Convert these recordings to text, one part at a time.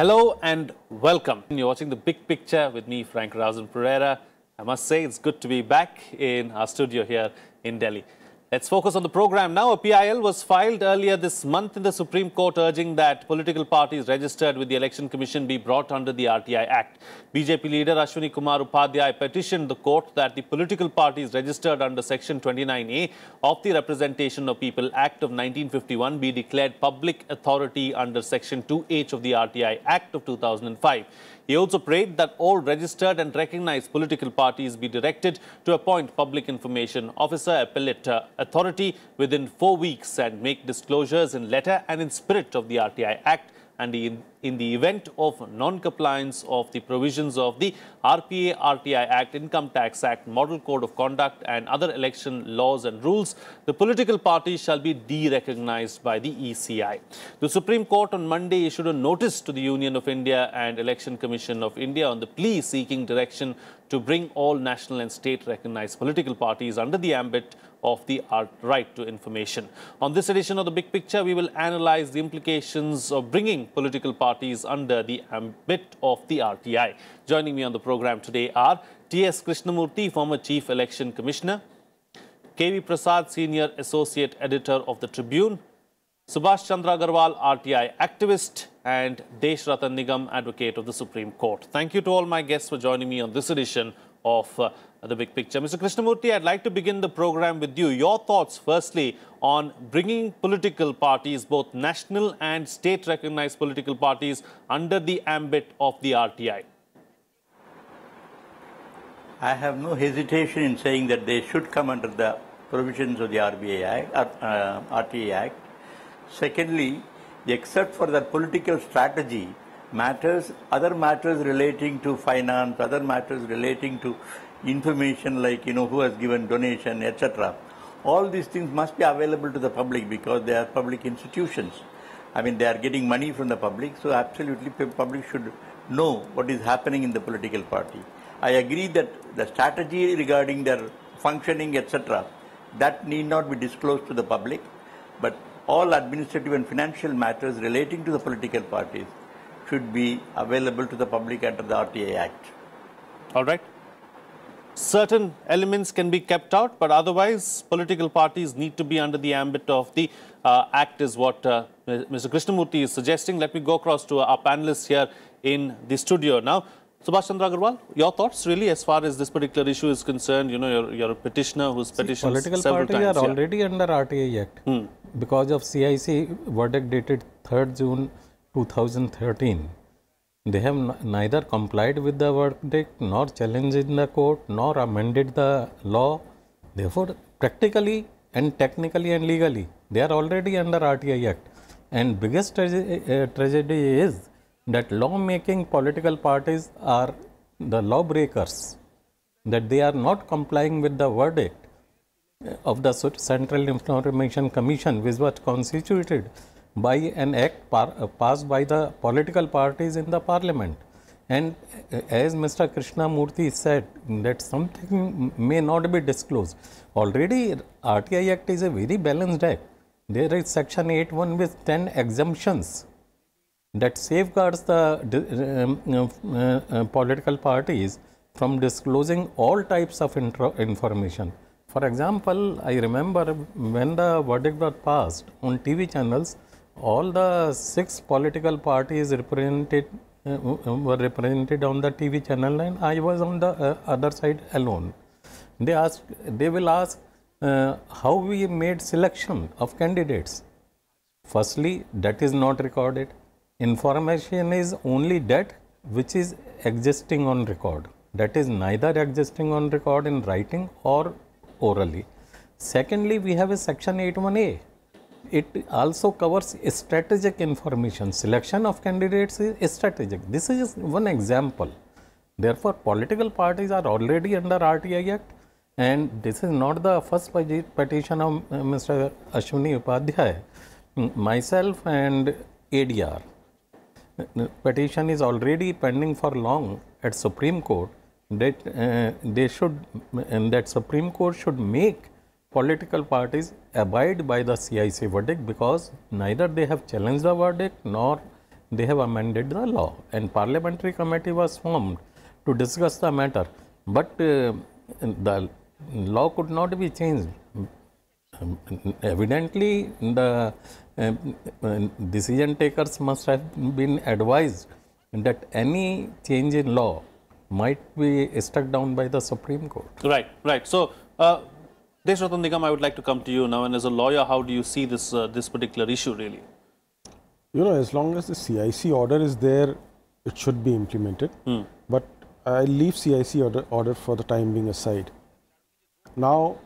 Hello and welcome. You're watching The Big Picture with me, Frank Pereira. I must say it's good to be back in our studio here in Delhi. Let's focus on the program now. A PIL was filed earlier this month in the Supreme Court urging that political parties registered with the Election Commission be brought under the RTI Act. BJP leader Ashwini Kumar Upadhyay petitioned the court that the political parties registered under Section 29A of the Representation of People Act of 1951 be declared public authority under Section 2H of the RTI Act of 2005. He also prayed that all registered and recognized political parties be directed to appoint public information officer appellate authority within 4 weeks and make disclosures in letter and in spirit of the RTI Act, and in the event of non-compliance of the provisions of the RPA, RTI Act, Income Tax Act, Model Code of Conduct and other election laws and rules, the political parties shall be de-recognized by the ECI. The Supreme Court on Monday issued a notice to the Union of India and Election Commission of India on the plea seeking direction to bring all national and state recognized political parties under the ambit of the right to information. On this edition of The Big Picture, we will analyze the implications of bringing political parties under the ambit of the RTI. Joining me on the program today are T.S. Krishnamurtis, former Chief Election Commissioner, K.V. Prasar, Senior Associate Editor of the Tribune, Subhash Chandra Agarwal, RTI activist, and Desh Ratan Nigam, advocate of the Supreme Court. Thank you to all my guests for joining me on this edition of The Big Picture. Mr. Krishnamurtis, I'd like to begin the program with you. Your thoughts, firstly, on bringing political parties, both national and state-recognized political parties, under the ambit of the RTI. I have no hesitation in saying that they should come under the provisions of the RTI Act. Secondly, except for the political strategy matters, other matters relating to finance, other matters relating to information like, who has given donation, etc. All these things must be available to the public because they are public institutions. I mean, they are getting money from the public, so absolutely the public should know what is happening in the political party. I agree that the strategy regarding their functioning, etc., that need not be disclosed to the public, but all administrative and financial matters relating to the political parties should be available to the public under the RTI Act. All right. Certain elements can be kept out, but otherwise political parties need to be under the ambit of the Act is what Mr. Krishnamurtis is suggesting. Let me go across to our panelists here in the studio now. Subhash Chandra Agarwal, your thoughts really as far as this particular issue is concerned? You're a petitioner who's petitioned several times. Political parties are already under RTI Act because of CIC verdict dated 3rd June 2013. They have neither complied with the verdict, nor challenged in the court, nor amended the law. Therefore, practically and technically and legally, they are already under RTI Act. And biggest tragedy is that law-making political parties are the lawbreakers, that they are not complying with the verdict of the Central Information Commission, which was constituted by an act passed by the political parties in the parliament. And as Mr. Krishnamurtis said, that something may not be disclosed. Already RTI Act is a very balanced act. There is Section 8(1) with 10 exemptions that safeguards the political parties from disclosing all types of information. For example, I remember when the verdict was passed on TV channels, all the 6 political parties represented were represented on the TV channel, and I was on the other side alone. They will ask how we made selection of candidates. Firstly, that is not recorded. Information is only that which is existing on record. That is neither existing on record in writing or orally. Secondly, we have a Section 8(1)(a). It also covers strategic information. Selection of candidates is strategic. This is one example. Therefore, political parties are already under RTI Act, and this is not the first petition of Mr. Ashwini Upadhyay. Myself and ADR. Petition is already pending for long at Supreme Court. That Supreme Court should make political parties abide by the CIC verdict, because neither they have challenged the verdict nor they have amended the law, and parliamentary committee was formed to discuss the matter, but the law could not be changed. Evidently, the decision takers must have been advised that any change in law might be struck down by the Supreme Court. Right, right. So, Deshratan Nigam, I would like to come to you now, and as a lawyer, how do you see this this particular issue really? You know, as long as the CIC order is there, it should be implemented. But I leave CIC order for the time being aside. Now,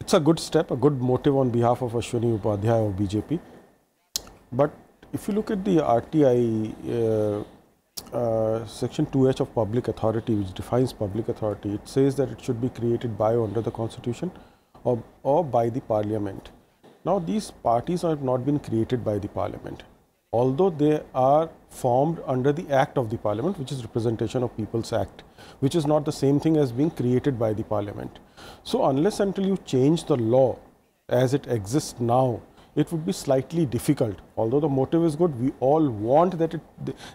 it's a good step, a good motive on behalf of Ashwini Upadhyay of BJP. But if you look at the RTI section 2H of public authority, which defines public authority, it says that it should be created by or under the constitution or by the parliament. Now, these parties have not been created by the parliament, although they are formed under the act of the parliament, which is Representation of People's Act, which is not the same thing as being created by the parliament. So, unless until you change the law as it exists now, it would be slightly difficult. Although the motive is good, we all want that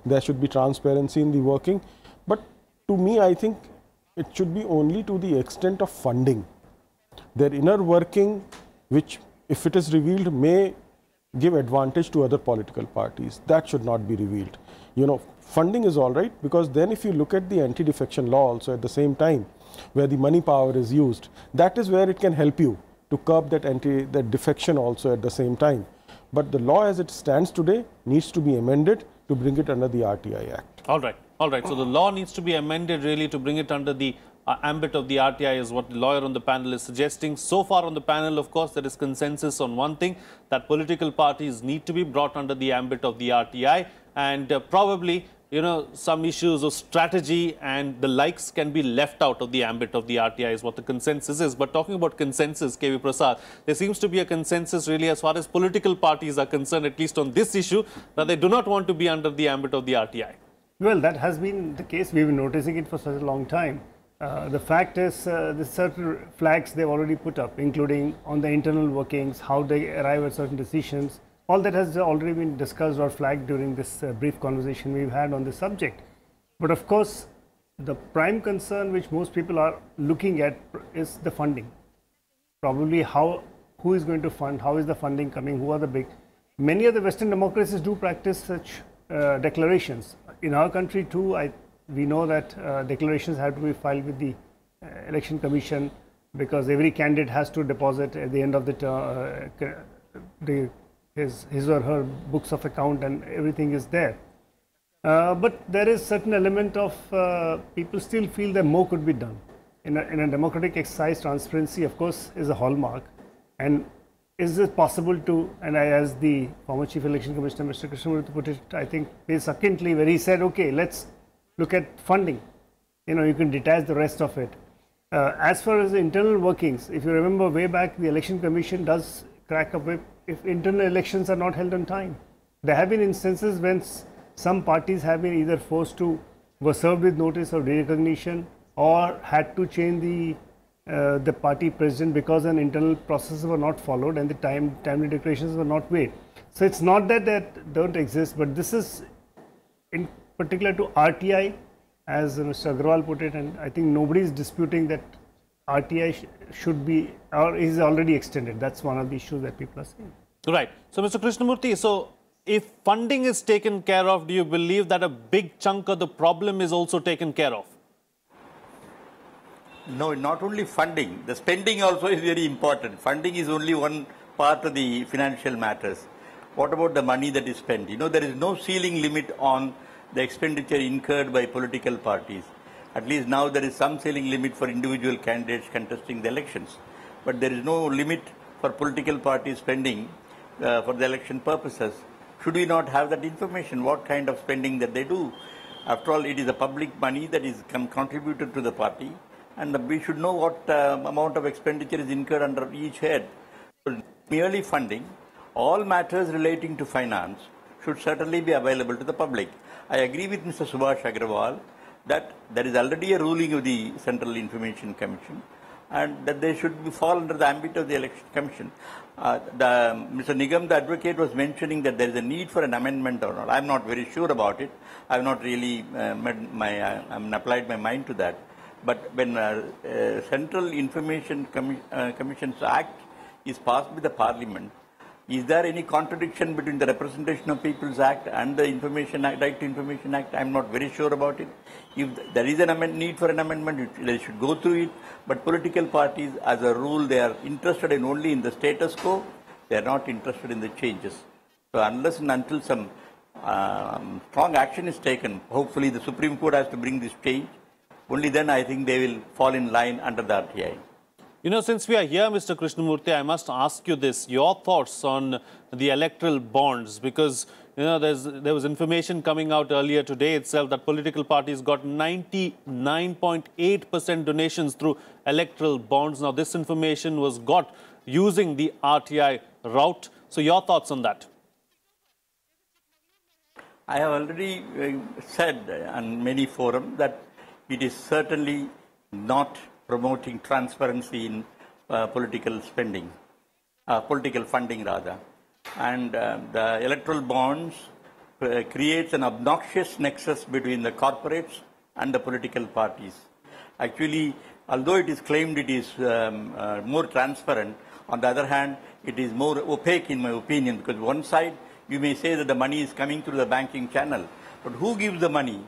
there should be transparency in the working. But to me, I think it should be only to the extent of funding. Their inner working, which if it is revealed, may give advantage to other political parties. That should not be revealed. You know, funding is all right, because then if you look at the anti-defection law also at the same time, where the money power is used, that is where it can help you to curb that defection also at the same time. But the law as it stands today needs to be amended to bring it under the RTI Act. All right, all right. So the law needs to be amended really to bring it under the ambit of the RTI is what the lawyer on the panel is suggesting. So far on the panel, of course, there is consensus on one thing, that political parties need to be brought under the ambit of the RTI, and probably, you know, some issues of strategy and the likes can be left out of the ambit of the RTI is what the consensus is. But talking about consensus, KV Prasar, there seems to be a consensus really as far as political parties are concerned, at least on this issue, that they do not want to be under the ambit of the RTI. Well, that has been the case. We've been noticing it for such a long time. The fact is, the certain flags they've already put up, including on the internal workings, how they arrive at certain decisions. All that has already been discussed or flagged during this brief conversation we've had on this subject. But of course, the prime concern which most people are looking at is the funding. Probably who is going to fund, how is the funding coming, who are the big. Many of the Western democracies do practice such declarations. In our country too, we know that declarations have to be filed with the Election Commission, because every candidate has to deposit at the end of the term his or her books of account, and everything is there. But there is certain element of people still feel that more could be done. In a democratic exercise, transparency, of course, is a hallmark. And is it possible to, and as the former Chief Election Commissioner, Mr. Krishnamurtis, put it, I think, very succinctly, where he said, okay, let's look at funding. You know, you can detach the rest of it. As far as the internal workings, if you remember way back, the Election Commission does crack a whip if internal elections are not held on time. There have been instances when some parties have been either were served with notice of derecognition, or had to change the party president because an internal processes were not followed and the timely declarations were not made. So it's not that don't exist, but this is in particular to RTI, as Mr. Agrawal put it, and I think nobody is disputing that RTI should be or is already extended. That's one of the issues that people are saying. Right. So, Mr. Krishnamurti, so if funding is taken care of, do you believe that a big chunk of the problem is also taken care of? No, not only funding. The spending also is very important. Funding is only one part of the financial matters. What about the money that is spent? You know, there is no ceiling limit on the expenditure incurred by political parties. At least now there is some ceiling limit for individual candidates contesting the elections. But there is no limit for political parties spending for the election purposes. Should we not have that information, what kind of spending that they do? After all, it is the public money that is contributed to the party, and we should know what amount of expenditure is incurred under each head. So, merely funding, all matters relating to finance should certainly be available to the public. I agree with Mr. Subhash Agrawal that there is already a ruling of the Central Information Commission, and that they should fall under the ambit of the Election Commission. Mr. Nigam, the advocate, was mentioning that there is a need for an amendment or not. I'm not very sure about it. I've not really applied my mind to that. But when Central Information Commissions Act is passed by the Parliament, is there any contradiction between the Representation of People's Act and the Information Act, Right to Information Act? I'm not very sure about it. If there is a need for an amendment, they should go through it. But political parties, as a rule, they are interested in only in the status quo. They are not interested in the changes. So unless and until some strong action is taken, hopefully the Supreme Court has to bring this change. Only then I think they will fall in line under the RTI. You know, since we are here, Mr. Krishnamurti, I must ask you this, your thoughts on the electoral bonds, because, you know, there was information coming out earlier today itself that political parties got 99.8% donations through electoral bonds. Now, this information was got using the RTI route. So, your thoughts on that? I have already said on many forums that it is certainly not promoting transparency in political spending, political funding rather. And the electoral bonds creates an obnoxious nexus between the corporates and the political parties. Actually, although it is claimed it is more transparent, on the other hand, it is more opaque in my opinion, because one side you may say that the money is coming through the banking channel, but who gives the money?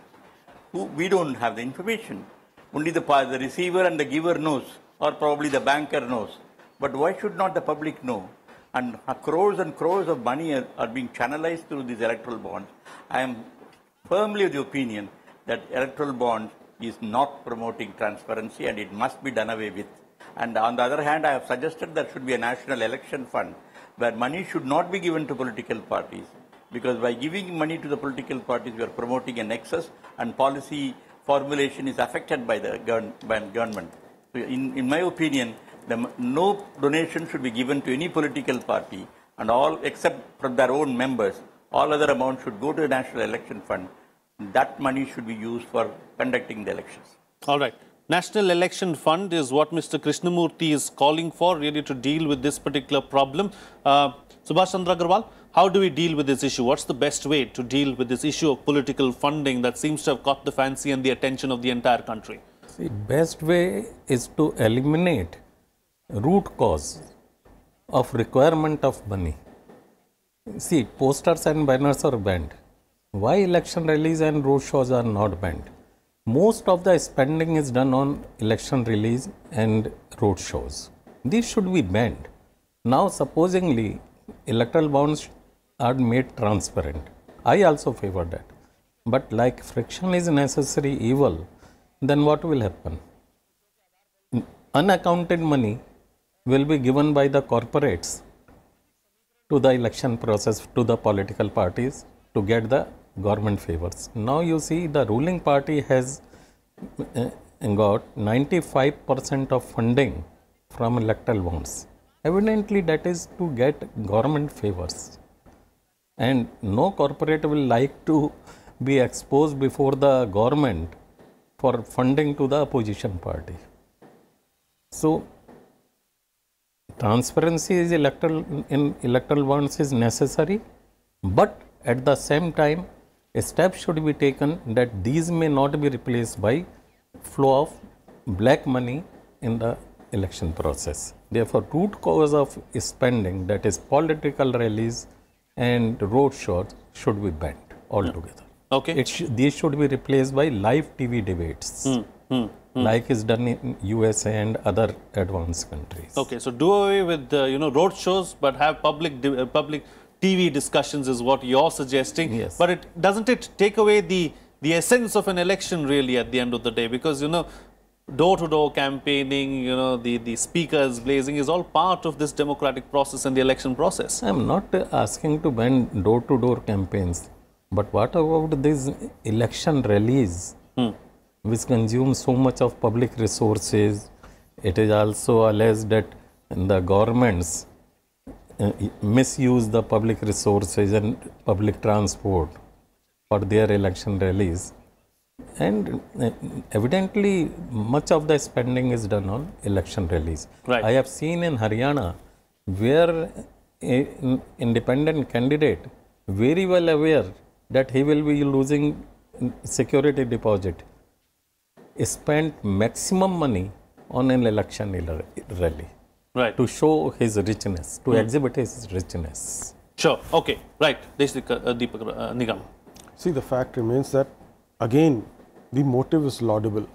We don't have the information. Only the receiver and the giver knows, or probably the banker knows. But why should not the public know? And crores of money are being channelized through these electoral bonds. I am firmly of the opinion that electoral bonds is not promoting transparency and it must be done away with. And on the other hand, I have suggested there should be a national election fund where money should not be given to political parties. Because by giving money to the political parties, we are promoting a nexus, and policy formulation is affected by the government. So in my opinion, no donation should be given to any political party, and all except from their own members, all other amounts should go to the National Election Fund. That money should be used for conducting the elections. All right. National Election Fund is what Mr. Krishnamurti is calling for, really, to deal with this particular problem. Subhash Chandra Agarwal, how do we deal with this issue? What's the best way to deal with this issue of political funding that seems to have caught the fancy and the attention of the entire country? See, best way is to eliminate root cause of requirement of money. See, posters and banners are banned. Why election rallies and road shows are not banned? Most of the spending is done on election rallies and road shows. These should be banned. Now, supposingly, electoral bonds are made transparent. I also favor that. But like friction is necessary evil, then what will happen? Unaccounted money will be given by the corporates to the election process, to the political parties to get the government favors. Now you see the ruling party has got 95% of funding from electoral bonds. Evidently that is to get government favors. And no corporate will like to be exposed before the government for funding to the opposition party. So transparency is in electoral bonds is necessary, but at the same time, a step should be taken that these may not be replaced by flow of black money in the election process. Therefore, root cause of spending, that is political rallies and road shows, should be banned altogether. Okay. These should be replaced by live TV debates, like is done in USA and other advanced countries. Okay, so do away with road shows, but have public TV discussions is what you're suggesting. Yes. But doesn't it take away the essence of an election really at the end of the day? Because door-to-door campaigning, the speakers blazing is all part of this democratic process and the election process. I'm not asking to ban door-to-door campaigns, but what about these election rallies, which consume so much of public resources? It is also alleged that the governments misuse the public resources and public transport for their election rallies. And evidently, much of the spending is done on election rallies. Right. I have seen in Haryana where an independent candidate, very well aware that he will be losing security deposit, spent maximum money on an election rally. Right. To show his richness, to exhibit his richness. Sure. Okay. Right. Deepak Nigam. See, the fact remains that, again, the motive is laudable.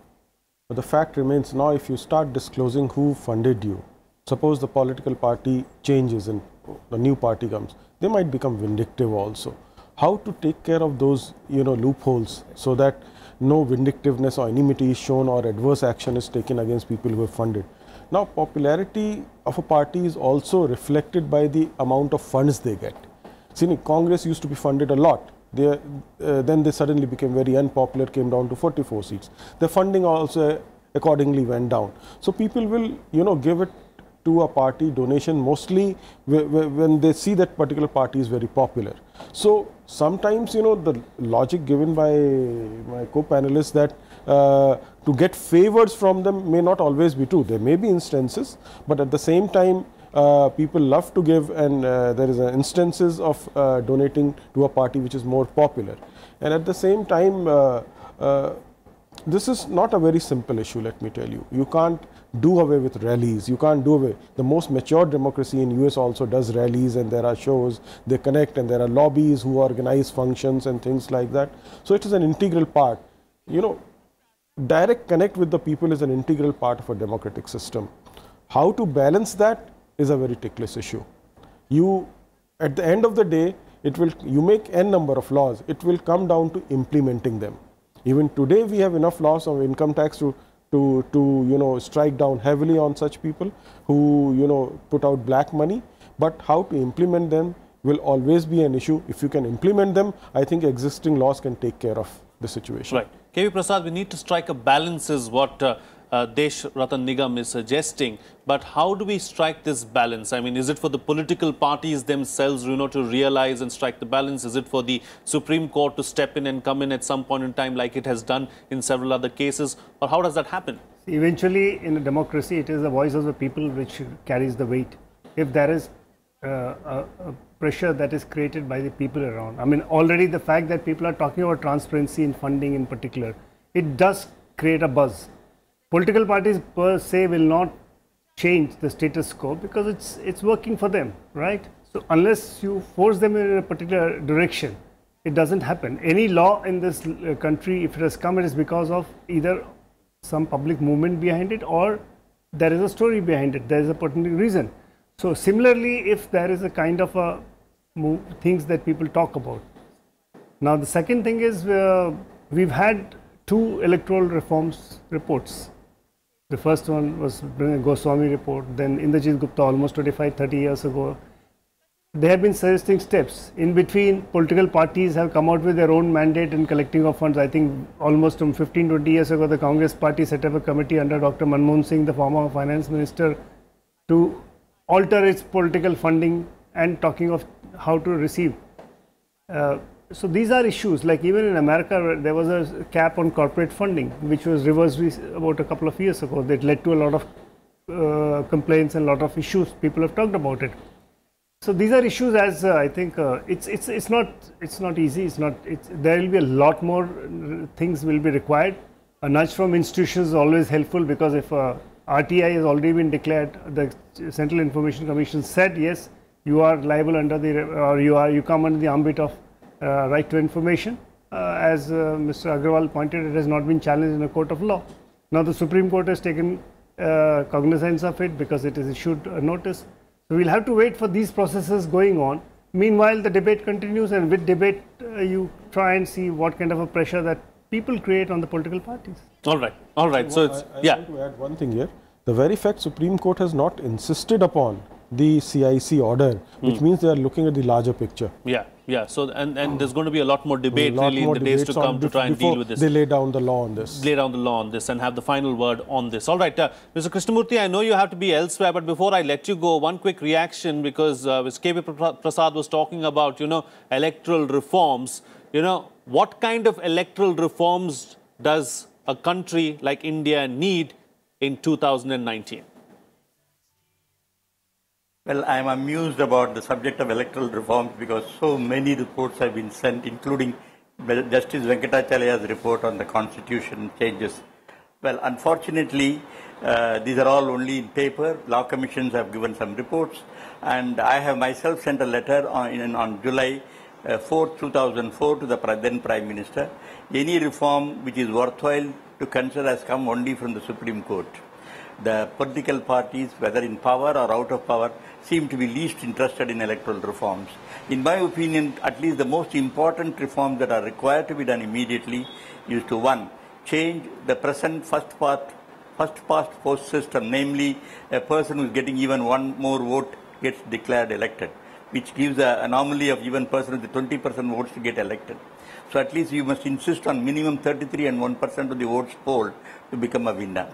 But the fact remains now, if you start disclosing who funded you, suppose the political party changes and the new party comes, they might become vindictive also. How to take care of those, loopholes so that no vindictiveness or enmity is shown or adverse action is taken against people who have funded. Now, popularity of a party is also reflected by the amount of funds they get. See, Congress used to be funded a lot. Then they suddenly became very unpopular, came down to 44 seats. The funding also accordingly went down. So people will, give it to a party donation mostly when they see that particular party is very popular. So sometimes, the logic given by my co-panelists that to get favors from them may not always be true. There may be instances, but at the same time, people love to give, and there is instances of donating to a party which is more popular. And at the same time, this is not a very simple issue, let me tell you. You can't do away with rallies. You can't do away. The most mature democracy in US also does rallies, and there are shows, they connect, and there are lobbies who organize functions and things like that. So it is an integral part. Direct connect with the people is an integral part of a democratic system. How to balance that is a very ticklish issue. At the end of the day, you make n number of laws. It will come down to implementing them. Even today, we have enough laws of income tax to strike down heavily on such people who put out black money. But how to implement them will always be an issue. If you can implement them, I think existing laws can take care of the situation. Right. KV Prasad, we need to strike a balance is what Desh Ratan Nigam is suggesting. But how do we strike this balance? I mean, is it for the political parties themselves, to realize and strike the balance? Is it for the Supreme Court to step in and come in at some point in time like it has done in several other cases? Or how does that happen? Eventually, in a democracy, it is the voice of the people which carries the weight. If there is a pressure that is created by the people around. I mean, already the fact that people are talking about transparency in funding in particular, it does create a buzz. Political parties per se will not change the status quo because it's working for them, right? So unless you force them in a particular direction, it doesn't happen. Any law in this country, if it has come, it is because of either some public movement behind it or there is a story behind it. There is a particular reason. So similarly, if there is a kind of a things that people talk about. Now the second thing is we've had 2 electoral reforms reports. The first one was Goswami report, then Indrajit Gupta almost 25-30 years ago. They have been suggesting steps. In between, political parties have come out with their own mandate in collecting of funds. I think almost 15-20 years ago, the Congress party set up a committee under Dr. Manmohan Singh, the former finance minister, to alter its political funding and talking of how to receive. So these are issues, like even in America, there was a cap on corporate funding, which was reversed about a couple of years ago. That led to a lot of complaints and a lot of issues. People have talked about it. So these are issues as I think it's not easy. There will be a lot more things will be required. A nudge from institutions is always helpful because if RTI has already been declared, the Central Information Commission said yes, you are liable under the or you come under the ambit of right to information. As Mr. Agarwal pointed, it has not been challenged in a court of law. Now the Supreme Court has taken cognizance of it because it has issued a notice. So we'll have to wait for these processes going on. Meanwhile, the debate continues, and with debate, you try and see what kind of a pressure that people create on the political parties. All right, all right. So it's I want to add one thing here. The very fact Supreme Court has not insisted upon the CIC order, which means they are looking at the larger picture. Yeah, yeah. So and there's going to be a lot more debate really in the days to come to try and deal with this. They lay down the law on this. Lay down the law on this and have the final word on this. All right, Mr. Krishnamurti, I know you have to be elsewhere, but before I let you go, one quick reaction because KV Prasad was talking about, electoral reforms. What kind of electoral reforms does a country like India need in 2019? Well, I am amused about the subject of electoral reforms because so many reports have been sent, including Justice Venkatacharya's report on the constitution changes. Well, unfortunately, these are all only in paper. Law commissions have given some reports, and I have myself sent a letter on July 4, 2004 to the then Prime Minister. Any reform which is worthwhile to consider has come only from the Supreme Court. The political parties, whether in power or out of power, seem to be least interested in electoral reforms. In my opinion, at least the most important reforms that are required to be done immediately is to, one, change the present first past post system, namely a person who is getting even one more vote gets declared elected, which gives an anomaly of even person with 20% votes to get elected. So at least you must insist on minimum 33 and 1% of the votes polled to become a winner.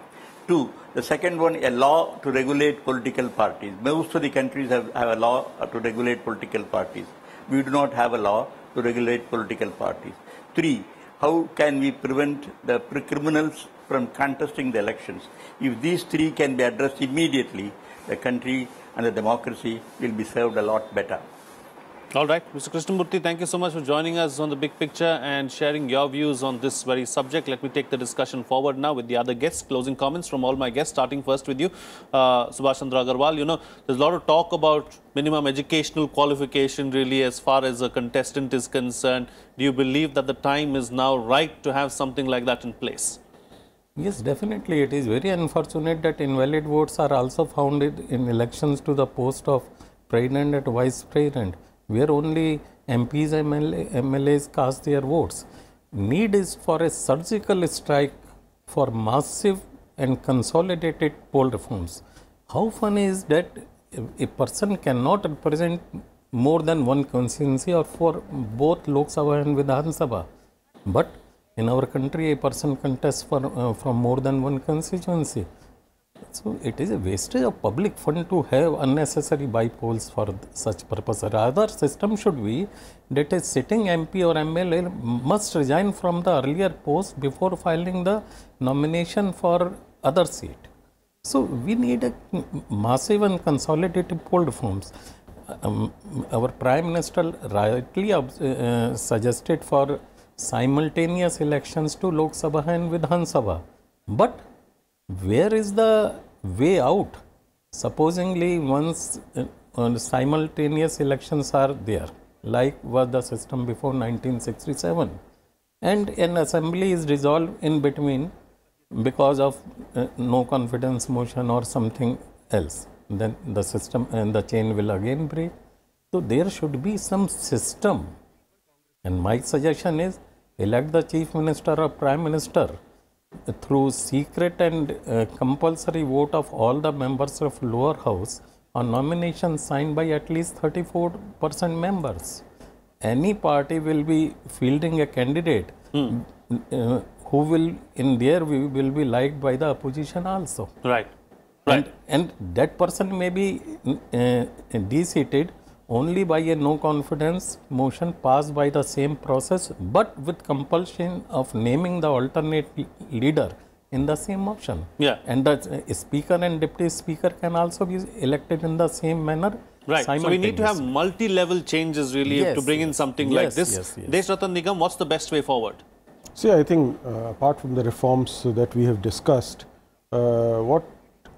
Two, the second one, a law to regulate political parties. Most of the countries have a law to regulate political parties. We do not have a law to regulate political parties. Three, how can we prevent the criminals from contesting the elections? If these three can be addressed immediately, the country and the democracy will be served a lot better. All right, Mr. Krishnamurti, thank you so much for joining us on The Big Picture and sharing your views on this very subject. Let me take the discussion forward now with the other guests. Closing comments from all my guests, starting first with you, Subhash Chandra Agarwal. You know, there's a lot of talk about minimum educational qualification really as far as a contestant is concerned. Do you believe that the time is now right to have something like that in place? Yes, definitely. It is very unfortunate that invalid votes are also found in elections to the post of president and vice president, where only MPs and MLAs cast their votes. Need is for a surgical strike for massive and consolidated poll reforms. How funny is that a person cannot represent more than one constituency or for both Lok Sabha and Vidhan Sabha, but in our country a person contests from more than one constituency. So it is a wastage of public fund to have unnecessary by-polls for such purpose. Rather, system should be that a sitting MP or MLA must resign from the earlier post before filing the nomination for other seat. So we need a massive and consolidated poll reforms. Our Prime Minister rightly suggested for simultaneous elections to Lok Sabha and Vidhan Sabha. But where is the way out? Supposingly, once simultaneous elections are there, like was the system before 1967, and an assembly is dissolved in between because of no confidence motion or something else, then the system and the chain will again break. So there should be some system, and my suggestion is elect the Chief Minister or Prime Minister through secret and compulsory vote of all the members of lower house on nomination signed by at least 34% members. Any party will be fielding a candidate who will, in their view, will be liked by the opposition also. Right. And that person may be de-seated only by a no confidence motion passed by the same process, but with compulsion of naming the alternate leader in the same motion. Yeah. And the speaker and deputy speaker can also be elected in the same manner. Right. So we need to have multi-level changes really to bring in something like this. Deshratan Nigam, what's the best way forward? See, I think apart from the reforms that we have discussed,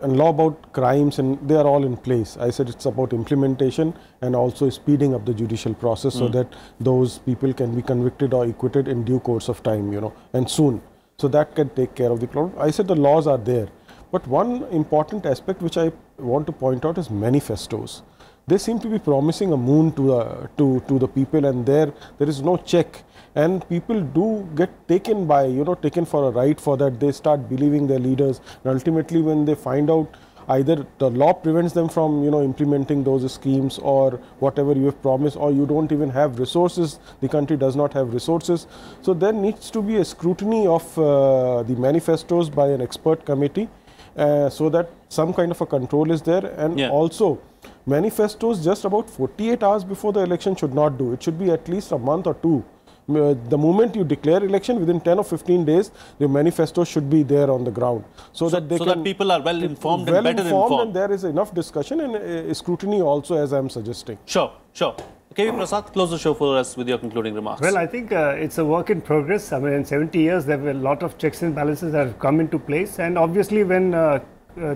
and law about crimes, and they are all in place. I said it's about implementation and also speeding up the judicial process so that those people can be convicted or acquitted in due course of time, you know, and soon. So that can take care of the problem. I said the laws are there. But one important aspect which I want to point out is manifestos. They seem to be promising a moon to the people, and there is no check. And people do get taken by, you know, taken for a ride for that. They start believing their leaders, and ultimately when they find out either the law prevents them from, you know, implementing those schemes or whatever you have promised, or you don't even have resources, the country does not have resources. So there needs to be a scrutiny of the manifestos by an expert committee so that some kind of a control is there. And also manifestos just about 48 hours before the election should not do. It should be at least a month or two The moment you declare election, within 10 or 15 days, the manifesto should be there on the ground, so that that people are well informed and better informed. And there is enough discussion and scrutiny also, as I am suggesting. Sure, sure. Okay, Prasad, close the show for us with your concluding remarks. Well, I think it's a work in progress. I mean, in 70 years, there were a lot of checks and balances that have come into place. And obviously, when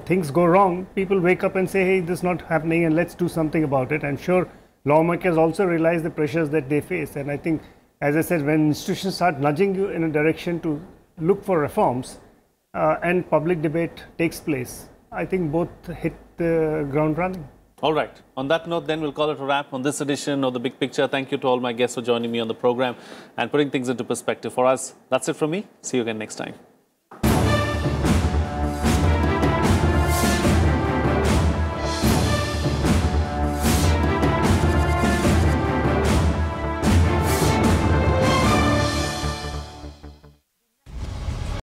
things go wrong, people wake up and say, hey, this is not happening and let's do something about it. I'm sure lawmakers also realize the pressures that they face. And I think, as I said, when institutions start nudging you in a direction to look for reforms and public debate takes place, I think both hit the ground running. All right. On that note, then we'll call it a wrap on this edition of The Big Picture. Thank you to all my guests for joining me on the program and putting things into perspective for us. That's it from me. See you again next time.